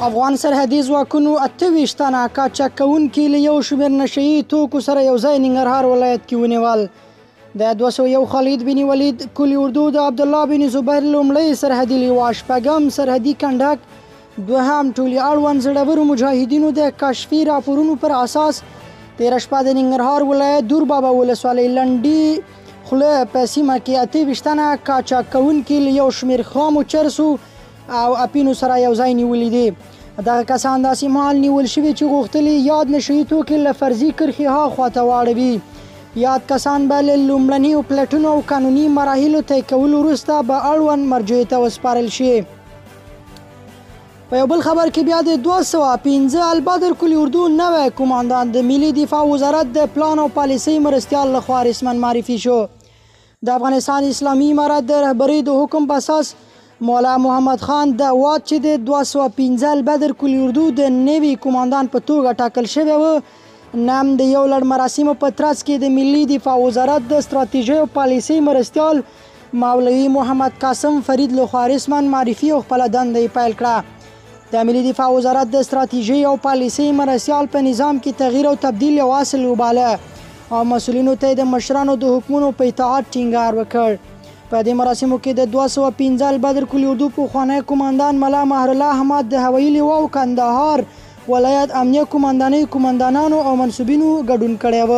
افغان سرحدي ځواکونو 28 تنه قاچاق کوونکي له یو شمېر نشهیي توکو سره یو ځای ننګرهار ولایت کې ونیول. د 201 خالد بن ولید کلي اردو د عبدالله بن زبیر لومړی سرحدي لیوا، شپږم سرحدي کنډک، دوهم ټولي اړوند زړورو مجاهدینو د کشفي راپورونو پر اساس تېره شپه د ننګرهار ولایت دور بابا ولسوالۍ لنډي خوله په سیمه کې 28 تنه قاچاق کوونکي له یو شمېر خامو چرسو او اپینو سره یو ځای نیولي دي. دغه کسان داسې مهال نیول شوي چې غوښتلي یاد نشهیي توکي له فرضي کرښې هاخوا ته واړوي. یاد کسان به له لومړنیو پلټنو او قانوني مراحلو طی کولو وروسته به اړوند مرجعو ته وسپارل شي. په یو بل خبر کې بیا د 215 البدر کلي اردو نوی کماندان د ملي دفاع وزارت د پلان او پالیسۍ مرستیال لخوا رسما معرفي شو. د افغانستان اسلامي امارت د رهبرۍ د حکم په اساس مولا محمد خان د واد چې د 215 البدر کلي اردو د نوي کماندان په توګه ټاکل شوی و، نام د یو لړ مراسمو په ترڅ کې د ملي دفاع وزارت د ستراتیژۍ او پالیسۍ مرستیال مولوي محمد قاسم فرید لخوا رسما معرفي او خپله دنده یې پیل کړه. د ملي دفاع وزارت د ستراتیژۍ او پالیسۍ مرستیال په نظام کې تغییر او تبدیل یو اصل وباله او مسؤلینو ته د مشرانو د حکمونو په اطاعت ټینګار وکړ. په دې مراسمو کې د 215 البدر کلي اردو پخوانی کماندان ملا مهرالله احمد د هوایي لیوا او کندهار ولایت امنیه کماندانۍ کماندانانو او منصوبینو ګډون کړی و.